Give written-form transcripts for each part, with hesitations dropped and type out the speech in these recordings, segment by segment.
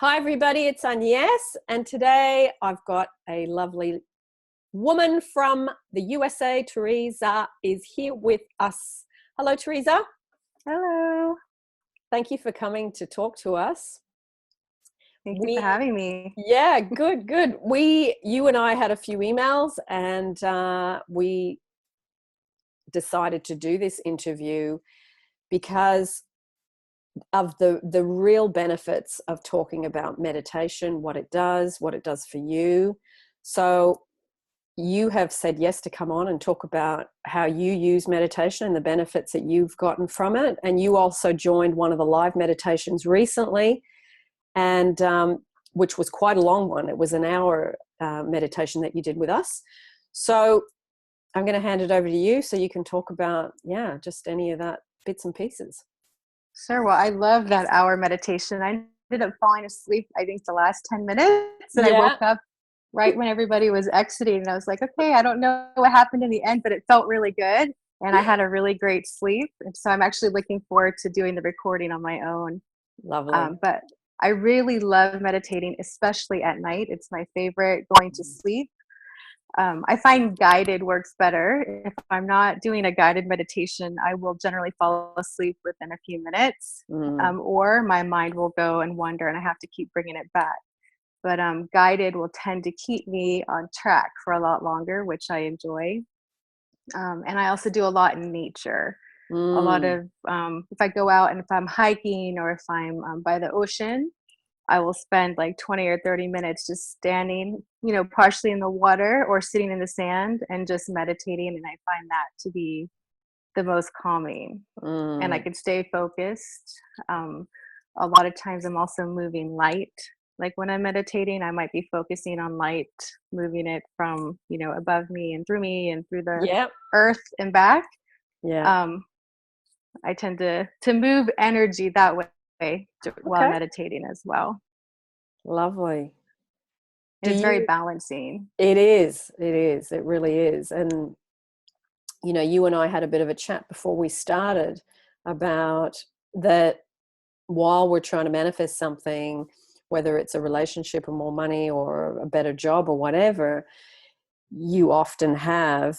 Hi everybody, it's Agnes, and today I've got a lovely woman from the USA. Thereasa is here with us. Hello, Thereasa. Hello. Thank you for coming to talk to us. Thank you for having me. Yeah, good. You and I had a few emails, and we decided to do this interview because of the real benefits of talking about meditation, what it does for you. So you have said yes to come on and talk about how you use meditation and the benefits that you've gotten from it. And you also joined one of the live meditations recently, and which was quite a long one. It was an hour meditation that you did with us. So I'm going to hand it over to you so you can talk about, just any of that bits and pieces. Sure. Well, I love that hour meditation. I ended up falling asleep, I think, the last 10 minutes. And I woke up right when everybody was exiting. And I was like, okay, I don't know what happened in the end, but it felt really good. And I had a really great sleep. And so I'm actually looking forward to doing the recording on my own. Lovely. But I really love meditating, especially at night. It's my favorite going to sleep. I find guided works better. If I'm not doing a guided meditation, I will generally fall asleep within a few minutes, or my mind will go and wander and I have to keep bringing it back. But guided will tend to keep me on track for a lot longer, which I enjoy. And I also do a lot in nature. A lot of, if I go out and if I'm hiking or if I'm by the ocean, I will spend like 20 or 30 minutes just standing, partially in the water or sitting in the sand and just meditating. And I find that to be the most calming. And I can stay focused. A lot of times I'm also moving light. Like when I'm meditating, I might be focusing on light, moving it from, above me and through the earth and back. I tend to move energy that way while meditating as well. Lovely. And it's very balancing. It is. It really is. And, you and I had a bit of a chat before we started about that while we're trying to manifest something, whether it's a relationship or more money or a better job or whatever, you often have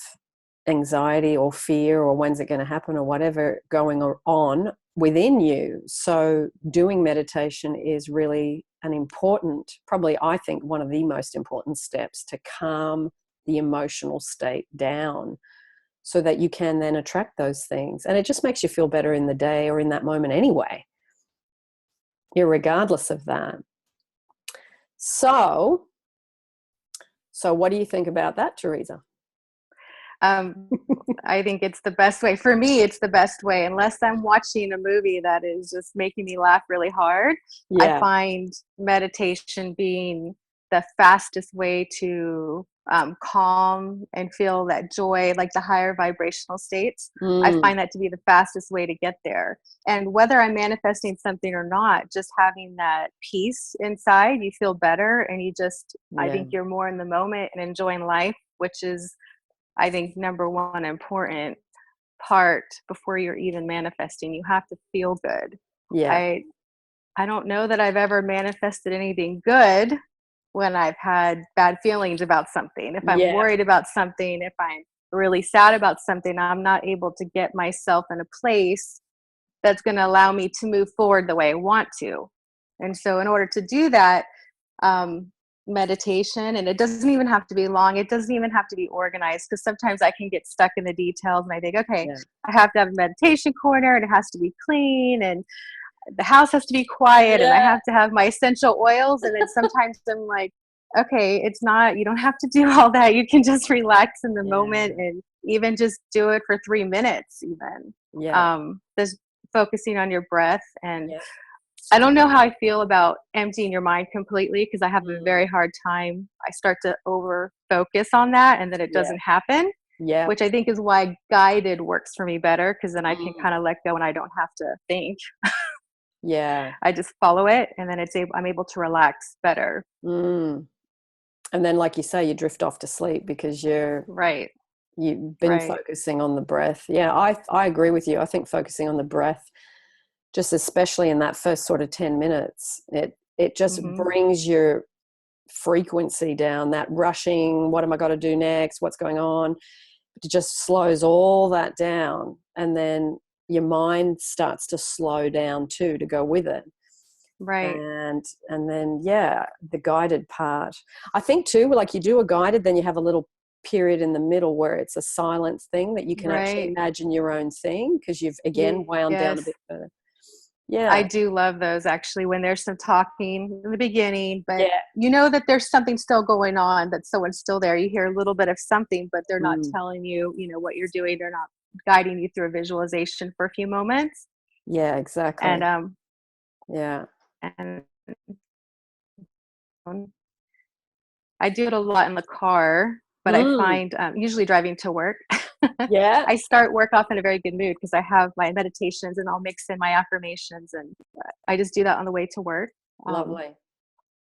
anxiety or fear or when's it going to happen or whatever going on within you. So doing meditation is really an important, probably I think one of the most important steps to calm the emotional state down so that you can then attract those things. And it just makes you feel better in the day or in that moment anyway, irregardless of that. So what do you think about that, Thereasa? I think it's the best way. For me, it's the best way. Unless I'm watching a movie that is just making me laugh really hard, I find meditation being the fastest way to calm and feel that joy, like the higher vibrational states. I find that to be the fastest way to get there. And whether I'm manifesting something or not, just having that peace inside, you feel better and you just, I think you're more in the moment and enjoying life, which is, I think, number one important part before you're even manifesting. You have to feel good. I don't know that I've ever manifested anything good when I've had bad feelings about something. If I'm worried about something, if I'm really sad about something, I'm not able to get myself in a place that's going to allow me to move forward the way I want to. And so in order to do that, meditation, and it doesn't even have to be long, it doesn't even have to be organized, because sometimes I can get stuck in the details and I think, okay, I have to have a meditation corner and it has to be clean and the house has to be quiet and I have to have my essential oils. And then sometimes I'm like, okay, it's not, you don't have to do all that. You can just relax in the moment and even just do it for 3 minutes even. Just focusing on your breath. And I don't know how I feel about emptying your mind completely, because I have a very hard time. I start to over focus on that and then it doesn't happen, which I think is why guided works for me better, because then I can kind of let go and I don't have to think. I just follow it and then I'm able to relax better. And then, like you say, you drift off to sleep because you've been focusing on the breath. I agree with you. I think focusing on the breath, just especially in that first sort of 10 minutes, it just Mm-hmm. brings your frequency down, that rushing, what am I got to do next, what's going on. It just slows all that down, and then your mind starts to slow down too to go with it. Right. And then the guided part, I think too, like you do a guided, then you have a little period in the middle where it's a silence thing that you can actually Right. imagine your own thing, because you've again wound down a Yes. bit further. I Yeah. do love those actually when there's some talking in the beginning, but Yeah. you know that there's something still going on, that someone's still there. You hear a little bit of something, but they're not Mm. telling you, you know, what you're doing. They're not guiding you through a visualization for a few moments. Yeah, exactly. And Yeah. and I do it a lot in the car, but I Mm. find usually driving to work, Yeah. I start work off in a very good mood because I have my meditations and I'll mix in my affirmations, and I just do that on the way to work. Um, Lovely.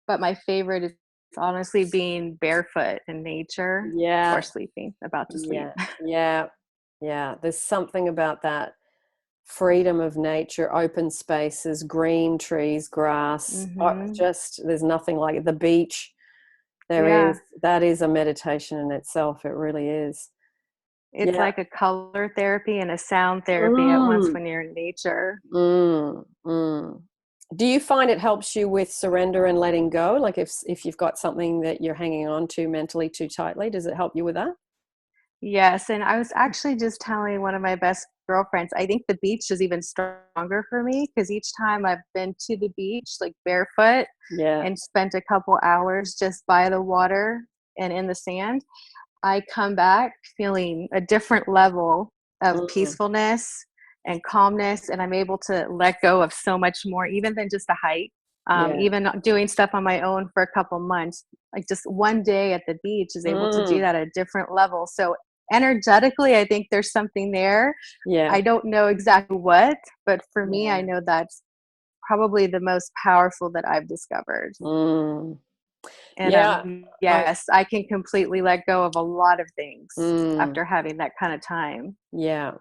but my favorite is honestly being barefoot in nature or Yeah. sleeping, about to sleep. Yeah. Yeah. Yeah. There's something about that freedom of nature, open spaces, green trees, grass. Hmm. Just there's nothing like it. The beach. Yeah, That is a meditation in itself. It really is. it's Yeah. like a color therapy and a sound therapy at once Mm, when you're in nature. mm. Do you find it helps you with surrender and letting go? Like if you've got something that you're hanging on to mentally too tightly, does it help you with that? Yes, and I was actually just telling one of my best girlfriends, I think the beach is even stronger for me because each time I've been to the beach, like barefoot, Yeah. and spent a couple hours just by the water and in the sand, I come back feeling a different level of Mm, peacefulness and calmness, and I'm able to let go of so much more, even than just a hike. yeah. Even doing stuff on my own for a couple months, like just one day at the beach is able to do Mm, that at a different level. So energetically, I think there's something there. yeah. I don't know exactly what, but for me, I Yeah. know that's probably the most powerful that I've discovered. Mm, And yeah. I yes, I can completely let go of a lot of things mm, after having that kind of time. yeah.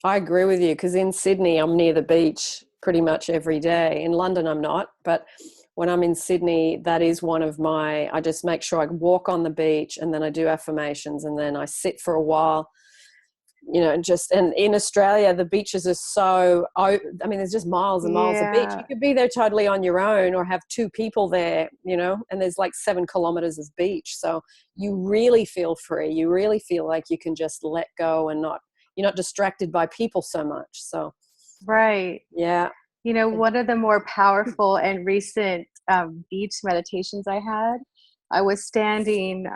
I agree with you, because in Sydney, I'm near the beach pretty much every day. In London, I'm not, but when I'm in Sydney, that is one of my, I just make sure I walk on the beach, and then I do affirmations, and then I sit for a while, and in Australia, the beaches are I mean, there's just miles and miles of beach. You Yeah, could be there totally on your own or have two people there, and there's like 7 kilometers of beach. So you really feel free. You really feel like you can just let go and you're not distracted by people so much. So right. yeah. You know, one of the more powerful and recent beach meditations I had, I was standing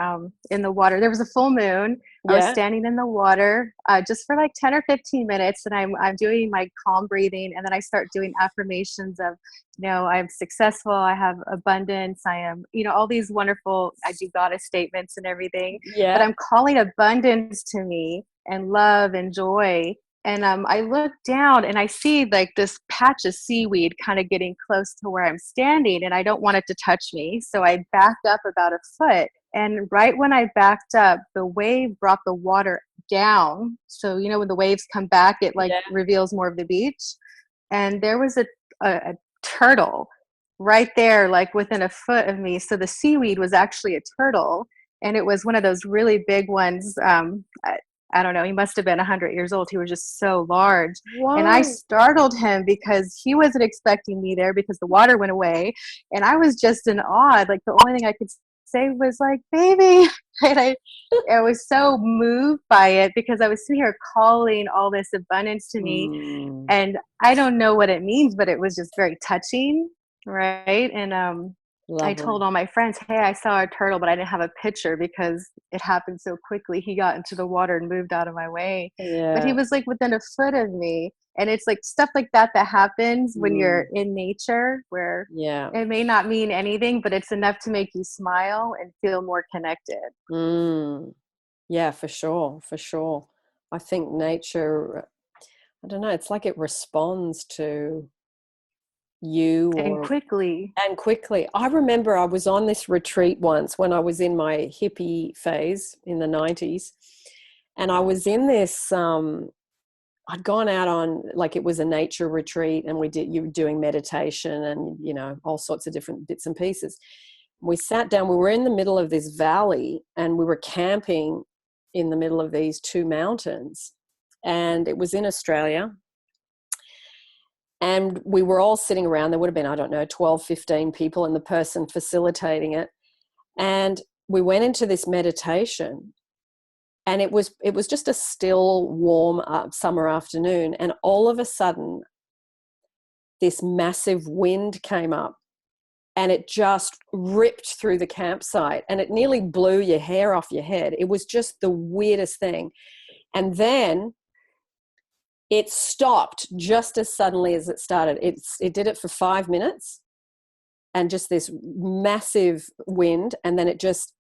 in the water. There was a full moon. I was Yeah. standing in the water just for like 10 or 15 minutes, and I'm doing my calm breathing, and then I start doing affirmations of, I'm successful, I have abundance, I am, all these wonderful, I do goddess statements and everything, but Yeah. I'm calling abundance to me and love and joy. And I look down and I see like this patch of seaweed kind of getting close to where I'm standing, and I don't want it to touch me. So I backed up about a foot. And right when I backed up, the wave brought the water down. So, when the waves come back, it like Yeah. reveals more of the beach. And there was a turtle right there, like within a foot of me. So the seaweed was actually a turtle. And it was one of those really big ones. I don't know, he must have been 100 years old. He was just so large. And I Whoa. startled him because he wasn't expecting me there because the water went away. And I was just in awe. Like the only thing I could say was like, baby. And I was so moved by it because I was sitting here calling all this abundance to me. Mm, And I don't know what it means, but it was just very touching. Right. And I told lovely. all my friends, hey, I saw a turtle, but I didn't have a picture because it happened so quickly. He got into the water and moved out of my way. But he Yeah. was like within a foot of me. And it's like stuff like that that happens when you're Mm, in nature where yeah. it may not mean anything, but it's enough to make you smile and feel more connected. Mm. Yeah, for sure, for sure. I think nature, I don't know, it's like it responds to you And or quickly. and quickly. I remember I was on this retreat once when I was in my hippie phase in the 90s, and I was in this I'd gone out on, like, it was a nature retreat, and you were doing meditation and, you know, all sorts of different bits and pieces. We sat down, we were in the middle of this valley, and we were camping in the middle of these two mountains, and it was in Australia. And we were all sitting around. There would have been, I don't know, 12, 15 people, and the person facilitating it. And we went into this meditation, and it was just a still, warm summer afternoon. And all of a sudden, this massive wind came up, and it just ripped through the campsite, and it nearly blew your hair off your head. It was just the weirdest thing. And then it stopped just as suddenly as it started. It did it for 5 minutes, and just this massive wind, and then it just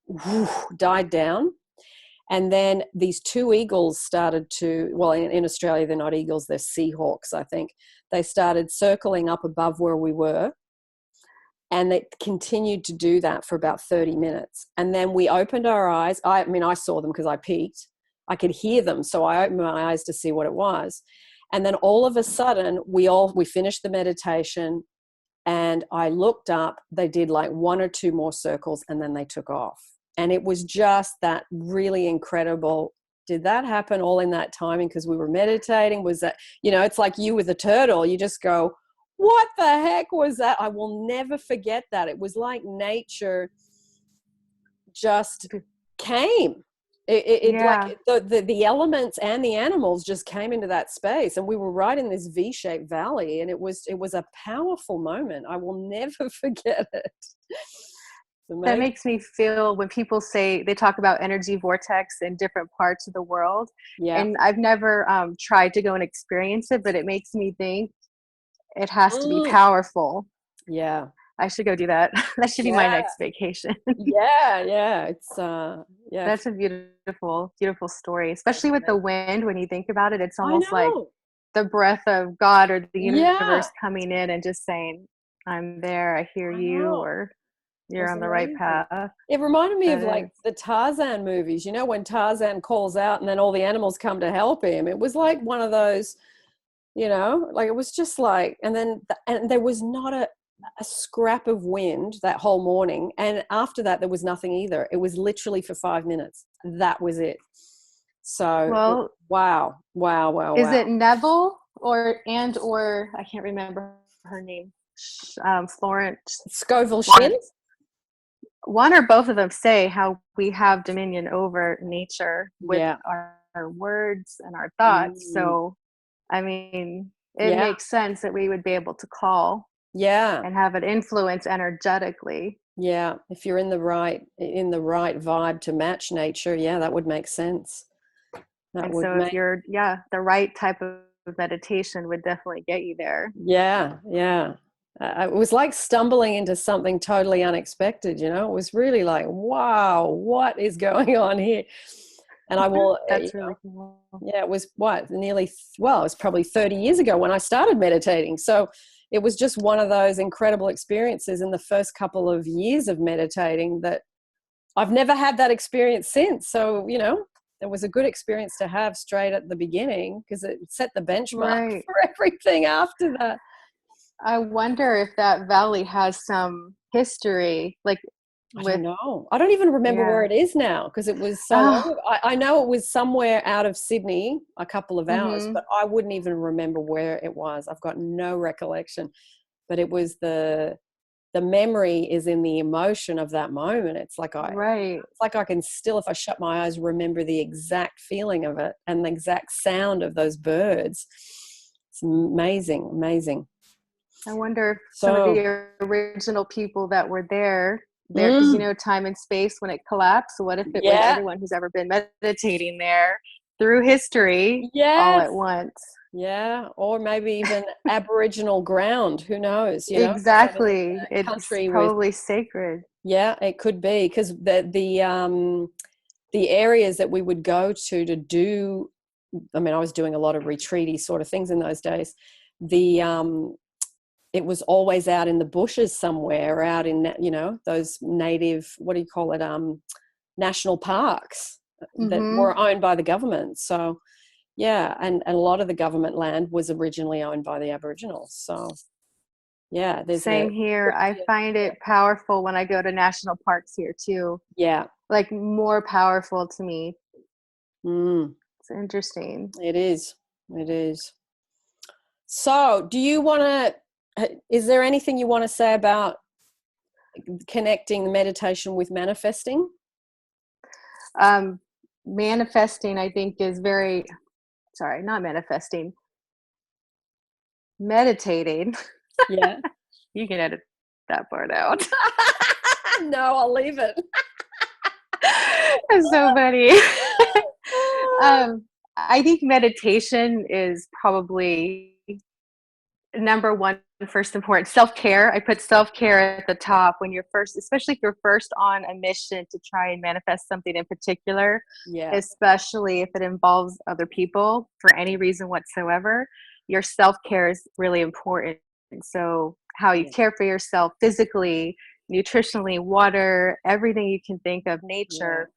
died down. And then these two eagles started to, well, in Australia, they're not eagles, they're seahawks, I think. They started circling up above where we were, and they continued to do that for about 30 minutes. And then we opened our eyes. I mean, I saw them because I peeked. I could hear them, so I opened my eyes to see what it was. And then all of a sudden, we finished the meditation, and I looked up. They did like one or two more circles, and then they took off. And it was just that really incredible. Did that happen all in that timing because we were meditating? Was that, you know, it's like you with a turtle. You just go, what the heck was that? I will never forget that. It was like nature just came. Yeah. Like the elements and the animals just came into that space, and we were right in this V-shaped valley, and it was a powerful moment. I will never forget it. That makes me feel, when people say, they talk about energy vortex in different parts of the world. Yeah. And I've never tried to go and experience it, but it makes me think it has to be powerful. Yeah. I should go do that. That should be my next vacation. Yeah. It's yeah. That's a beautiful, beautiful story, especially with the wind. When you think about it, it's almost like the breath of God or the universe coming in and just saying, I'm there, I hear you, or you're on the right path. It reminded me of like the Tarzan movies, you know, when Tarzan calls out and then all the animals come to help him. It was like one of those, you know, like it was just like, and there was not a scrap of wind that whole morning. And after that, there was nothing either. It was literally for 5 minutes. That was it. So, well, wow. Is it Neville or I can't remember her name. Florence Scoville Shins? One or both of them say how we have dominion over nature with our words and our thoughts. So, I mean, it makes sense that we would be able to call and have an influence energetically. Yeah, if you're in the right vibe to match nature, that would make sense. If you're the right type of meditation would definitely get you there. It was like stumbling into something totally unexpected, you know. It was really like, wow, what is going on here? And I will that's really cool. It was it was probably 30 years ago when I started meditating. So it was just one of those incredible experiences in the first couple of years of meditating that I've never had that experience since. So, you know, it was a good experience to have straight at the beginning because it set the benchmark for everything after that. I wonder if that valley has some history, like I don't know. I don't even remember where it is now because it was so long. I know it was somewhere out of Sydney, a couple of hours, but I wouldn't even remember where it was. I've got no recollection. But it was the memory is in the emotion of that moment. It's like it's like I can still, if I shut my eyes, remember the exact feeling of it and the exact sound of those birds. It's amazing. I wonder if some of the original people that were there, because you know, time and space, when it collapsed, what if it was everyone who's ever been meditating there through history all at once? Or maybe even Aboriginal ground, who knows, you know? Exactly. It's probably sacred. Yeah, it could be, because the areas that we would go to do, I mean, I was doing a lot of retreaty sort of things in those days. It was always out in the bushes somewhere, out in, you know, those native, what do you call it, national parks that were owned by the government. So Yeah, and a lot of the government land was originally owned by the Aboriginals. So, yeah, there's Same here. I find it powerful when I go to national parks here too. yeah. Like more powerful to me. Mm, It's interesting. it is. It is. So, do you want to, is there anything you want to say about connecting meditation with manifesting? Manifesting, I think, is very, sorry, not manifesting, meditating. Yeah. You can edit that part out. No, I'll leave it. It's so funny. I think meditation is probably number one, first important. Self-care. I put self-care at the top when you're first, especially if you're first on a mission to try and manifest something in particular, Yeah. especially if it involves other people for any reason whatsoever. Your self-care is really important. So how you care for yourself physically, nutritionally, water, everything you can think of, nature.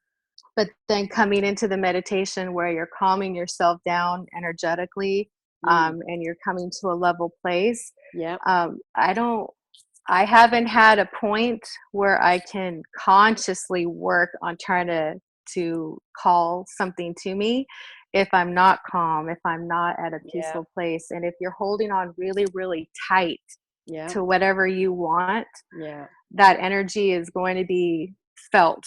But then coming into the meditation where you're calming yourself down energetically, and you're coming to a level place. Yeah. I haven't had a point where I can consciously work on trying to call something to me if I'm not calm, if I'm not at a peaceful place. And if you're holding on really, really tight to whatever you want, that energy is going to be felt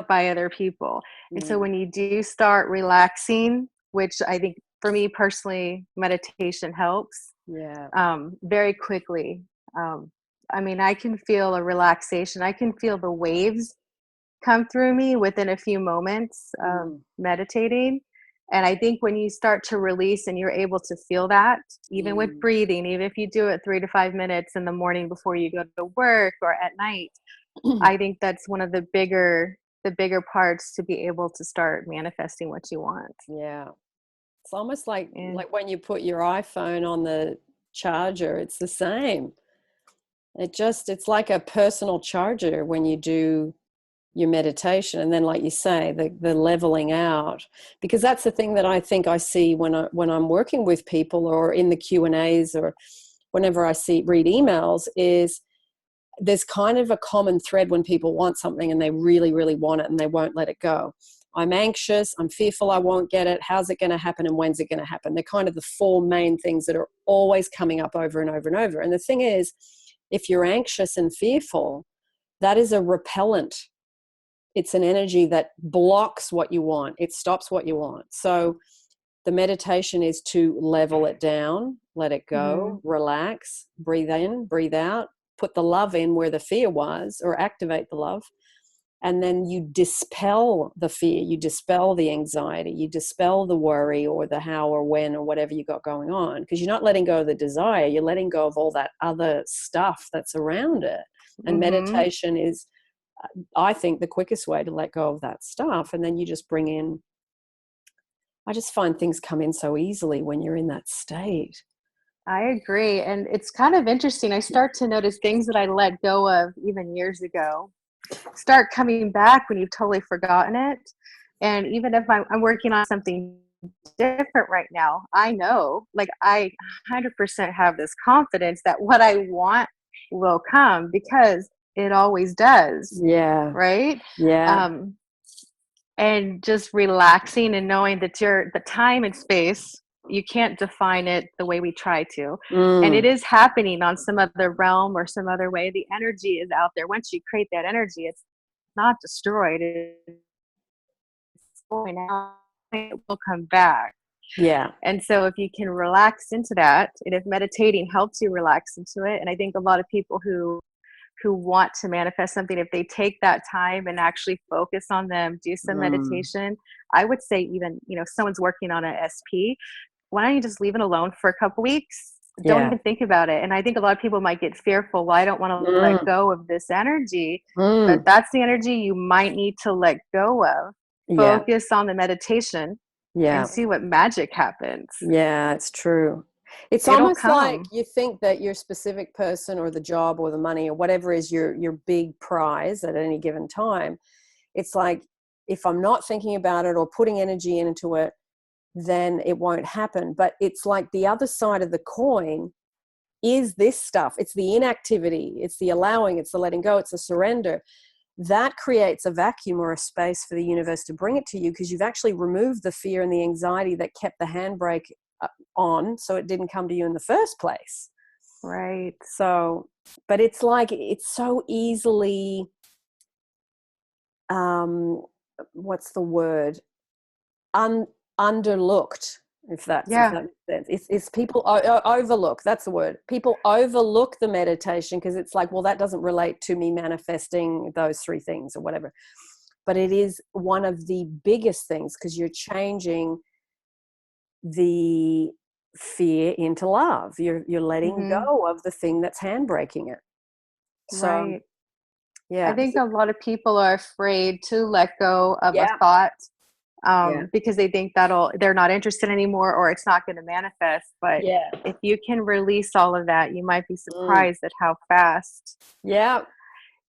by other people. And so when you do start relaxing, which I think for me personally, meditation helps very quickly. I mean, I can feel a relaxation. I can feel the waves come through me within a few moments meditating. And I think when you start to release and you're able to feel that, even with breathing, even if you do it 3 to 5 minutes in the morning before you go to work or at night, I think that's one of the bigger parts to be able to start manifesting what you want. Yeah. It's almost like when you put your iPhone on the charger, it's the same. It's like a personal charger when you do your meditation. And then, like you say, the leveling out, because that's the thing that I think I see when I'm working with people or in the Q&As or whenever I read emails, is there's kind of a common thread when people want something and they really, really want it and they won't let it go. I'm anxious, I'm fearful I won't get it, how's it going to happen, and when's it going to happen? They're kind of the four main things that are always coming up over and over and over. And the thing is, if you're anxious and fearful, that is a repellent. It's an energy that blocks what you want. It stops what you want. So the meditation is to level it down, let it go, relax, breathe in, breathe out, put the love in where the fear was, or activate the love. And then you dispel the fear, you dispel the anxiety, you dispel the worry or the how or when or whatever you got going on, because you're not letting go of the desire, you're letting go of all that other stuff that's around it. And meditation is, I think, the quickest way to let go of that stuff. And then you just bring in, I just find things come in so easily when you're in that state. I agree. And it's kind of interesting. I start to notice things that I let go of even years ago start coming back when you've totally forgotten it. And even if I'm working on something different right now, I know, like, I 100% have this confidence that what I want will come, because it always does. Yeah. Right? Yeah. And just relaxing and knowing that the time and space, you can't define it the way we try to. And it is happening on some other realm or some other way. The energy is out there. Once you create that energy, it's not destroyed. It's going out. It will come back. Yeah. And so if you can relax into that, and if meditating helps you relax into it, and I think a lot of people who want to manifest something, if they take that time and actually focus on them, do some meditation, I would say, even, someone's working on a SP, why don't you just leave it alone for a couple weeks? Don't even think about it. And I think a lot of people might get fearful. Well, I don't want to let go of this energy, but that's the energy you might need to let go of. Focus on the meditation and see what magic happens. Yeah, it's true. It'll almost like you think that your specific person or the job or the money or whatever is your big prize at any given time. It's like, if I'm not thinking about it or putting energy into it, then it won't happen. But it's like the other side of the coin is this stuff. It's the inactivity, it's the allowing, it's the letting go, it's the surrender. That creates a vacuum or a space for the universe to bring it to you, because you've actually removed the fear and the anxiety that kept the handbrake on, so it didn't come to you in the first place. Right. So, but it's like, it's so easily, what's the word? Underlooked, if that makes sense. It's people overlook. That's the word. People overlook the meditation because it's like, well, that doesn't relate to me manifesting those three things or whatever. But it is one of the biggest things, because you're changing the fear into love. You're letting go of the thing that's handbraking it. So, right. yeah. I think a lot of people are afraid to let go of a thought. Because they think they're not interested anymore, or it's not going to manifest. But if you can release all of that, you might be surprised at how fast. Yeah.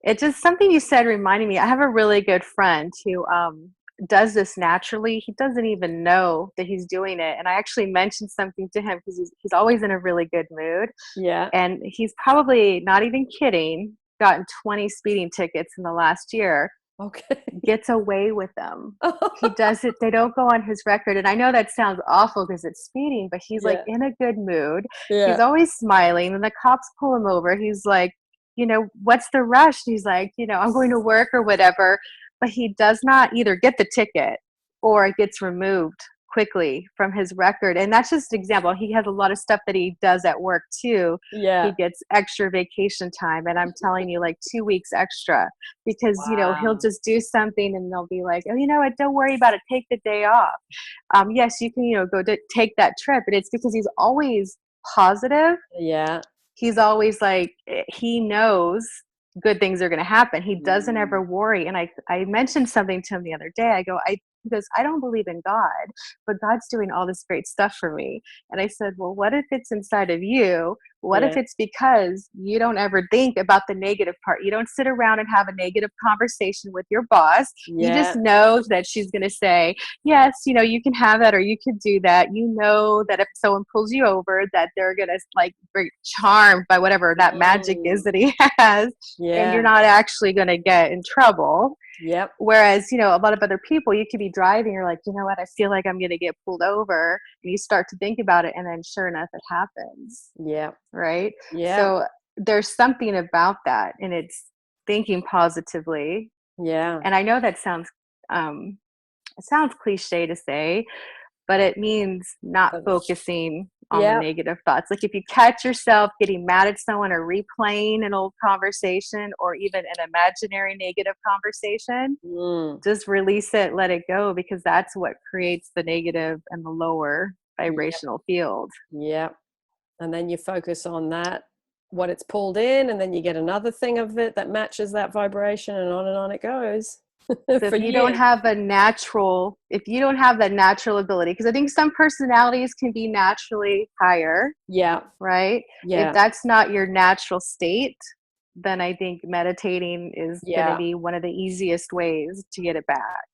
It's just something you said reminded me. I have a really good friend who does this naturally. He doesn't even know that he's doing it. And I actually mentioned something to him because he's always in a really good mood. Yeah. And he's probably, not even kidding, gotten 20 speeding tickets in the last year. Okay. Gets away with them. He does it. They don't go on his record. And I know that sounds awful because it's speeding, but he's like in a good mood. He's always smiling. And the cops pull him over. He's like, what's the rush? And he's like, I'm going to work or whatever. But he does not either get the ticket or it gets removed quickly from his record. And that's just an example. He has a lot of stuff that he does at work too. He gets extra vacation time, and I'm telling you, like 2 weeks extra, because he'll just do something and they'll be like, oh, you know what, don't worry about it, take the day off. Yes, you can go to take that trip. But it's because he's always positive. He's always like, he knows good things are going to happen. He doesn't ever worry. And I mentioned something to him the other day. He goes, I don't believe in God, but God's doing all this great stuff for me. And I said, well, what if it's inside of you? What if it's because you don't ever think about the negative part? You don't sit around and have a negative conversation with your boss. You just know that she's going to say, yes, you can have that, or you could do that. You know that if someone pulls you over, that they're going to like be charmed by whatever that magic is that he has. And you're not actually going to get in trouble. Whereas, a lot of other people, you could be driving, you're like, you know what, I feel like I'm going to get pulled over. And you start to think about it, and then sure enough, it happens. Right? So there's something about that, and it's thinking positively. And I know that sounds cliche to say, but it means not focusing on the negative thoughts. Like if you catch yourself getting mad at someone or replaying an old conversation or even an imaginary negative conversation, just release it, let it go, because that's what creates the negative and the lower vibrational field. And then you focus on that, what it's pulled in, and then you get another thing of it that matches that vibration, and on it goes. So if you don't have that natural ability, because I think some personalities can be naturally higher. Right? If that's not your natural state, then I think meditating is going to be one of the easiest ways to get it back.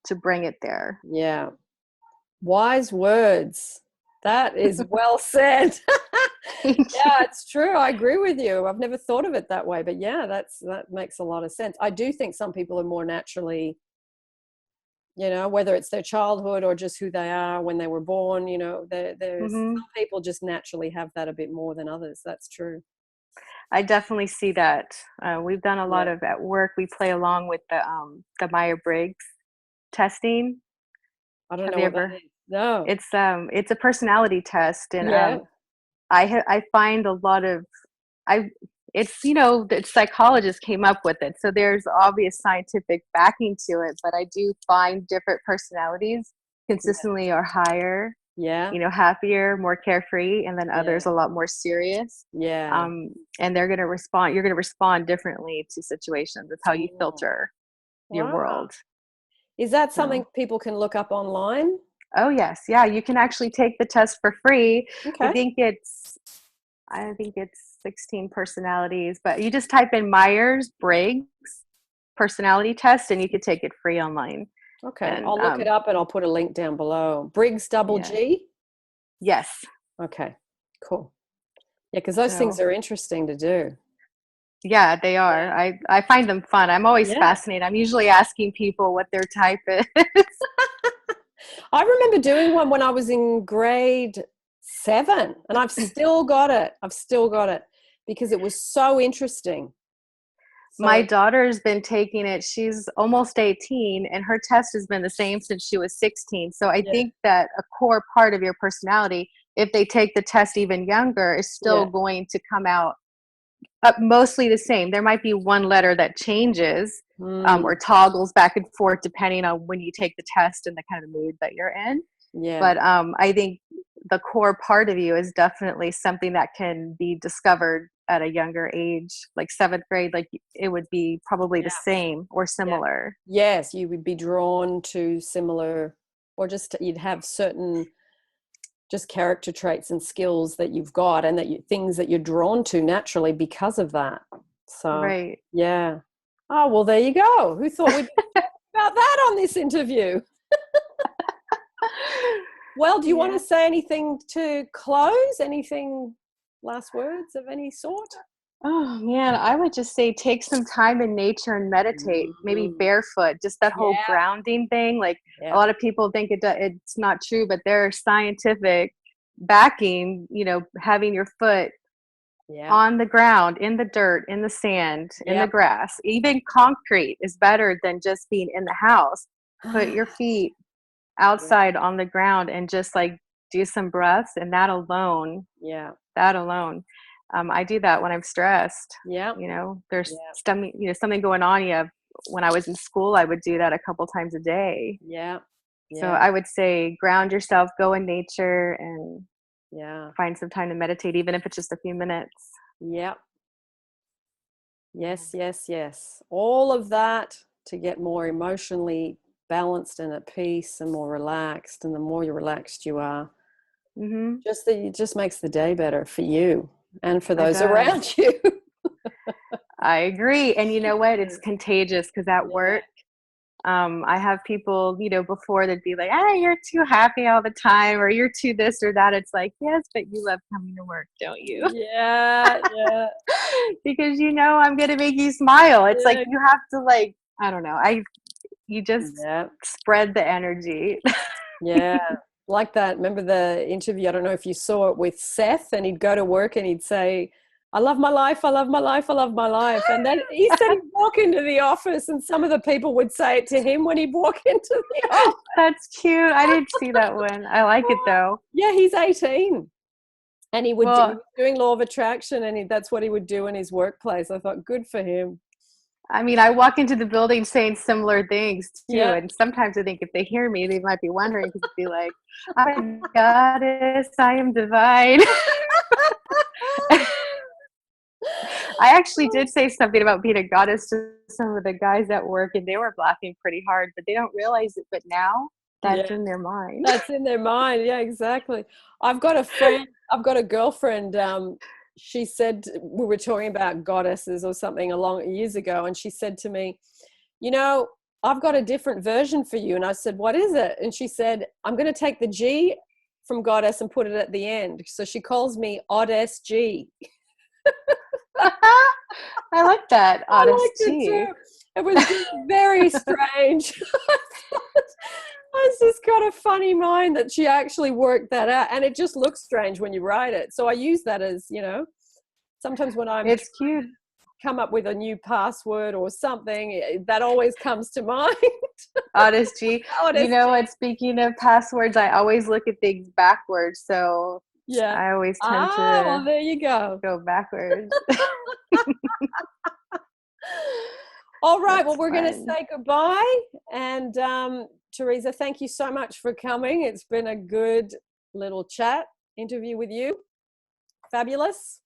To bring it there. Wise words. That is well said. It's true. I agree with you. I've never thought of it that way, but that makes a lot of sense. I do think some people are more naturally, whether it's their childhood or just who they are when they were born, there's some people just naturally have that a bit more than others. That's true. I definitely see that. We've done a lot of at work. We play along with the Meyer Briggs testing. I don't know what that is. No. It's a personality test, and I find a lot of the psychologists came up with it, so there's obvious scientific backing to it. But I do find different personalities consistently are higher, happier, more carefree, and then others a lot more serious. And they're going to respond. You're going to respond differently to situations. It's how you filter your world. Is that something people can look up online? Oh yes, you can actually take the test for free. Okay. I think it's 16 personalities, but you just type in Myers Briggs personality test, and you could take it free online. Okay. And I'll look it up and I'll put a link down below. Briggs double yeah. G? Yes. Okay, cool. Yeah, because those things So are interesting to do. yeah, they are. Yeah. I find them fun. I'm always Yeah. fascinated. I'm usually asking people what their type is. I remember doing one when I was in grade 7, and I've still got it. I've still got it because it was so interesting. My So, daughter's been taking it. She's almost 18, and her test has been the same since she was 16. So I yeah, think that a core part of your personality, if they take the test even younger, is still yeah. going to come out mostly the same. There might be one letter that changes or Mm, toggles back and forth depending on when you take the test and the kind of mood that you're in. yeah, But I think the core part of you is definitely something that can be discovered at a younger age, like 7th grade. Like it would be probably the yeah, same or yeah. similar. Yes, you would be drawn to similar, or just you'd have certain just character traits and skills that you've got, and that things that you're drawn to naturally because of that. So, Right. yeah. Oh, well, there you go. Who thought we'd talk about that on this interview? Well, do you want Yeah. to say anything to close? Anything, last words of any sort? Oh man, I would just say take some time in nature and meditate, maybe Mm, barefoot, just that whole yeah, grounding thing. Like a yeah, lot of people think it's not true, but there's scientific backing, having your foot yeah. on the ground, in the dirt, in the sand, in the Yep. grass. Even concrete is better than just being in the house. Put your feet Yeah, outside on the ground and just like do some breaths, and yeah, that alone. I do that when I'm stressed. yeah, There's yeah, something going on. When I was in school, I would do that a couple times a day. yeah, So yeah, I would say ground yourself, go in nature, and yeah, find some time to meditate, even if it's just a few minutes. yeah. Yes, yes, yes. All of that to get more emotionally balanced and at peace and more relaxed. And the more you're relaxed you are, Hmm. it just makes the day better for you and for It those does. around you. I agree. And you know what? It's contagious because at Yeah. work, I have people, before they'd be like, "Ah, you're too happy all the time," or "You're too this or that." It's like, yes, but you love coming to work, don't you? Yeah, yeah, Because I'm gonna make you smile. It's like yeah, you have to I don't know. You just yeah, spread the energy. yeah. Like that. Remember the interview? I don't know if you saw it with Seth, and he'd go to work and he'd say, "I love my life, I love my life, I love my life." And then he said he'd walk into the office and some of the people would say it to him when he'd walk into the office. That's cute. I didn't see that one. I like it though. Yeah, he's 18. And he was Well, doing law of attraction, and that's what he would do in his workplace. I thought, good for him. I mean, I walk into the building saying similar things too, Yeah. and sometimes I think if they hear me, they might be wondering because it'd be like, "I'm a goddess, I am divine." I actually did say something about being a goddess to some of the guys at work, and they were laughing pretty hard, but they don't realize it. But now Yeah. that's in their mind. That's in their mind. Yeah, exactly. I've got a girlfriend. She said, we were talking about goddesses or something a long years ago, and she said to me, I've got a different version for you. And I said, what is it? And she said, I'm going to take the G from goddess and put it at the end. So she calls me Oddess G. I like that I liked it honesty. too. It was just very strange. It's just got a funny mind that she actually worked that out, and it just looks strange when you write it. So I use that as, sometimes when I'm It's trying cute. to come up with a new password or something, that always comes to mind. Honesty. Otis G. Speaking of passwords, I always look at things backwards, so Yeah. I always tend Ah, to well, there you go. go backwards. All right. Well, That's we're going to fun. say goodbye. And Thereasa, thank you so much for coming. It's been a good little chat interview with you. Fabulous.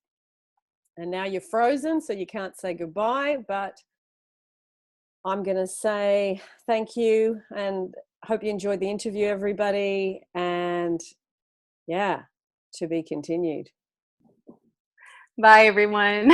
And now you're frozen, so you can't say goodbye. But I'm going to say thank you and hope you enjoyed the interview, everybody. And yeah, to be continued. Bye, everyone.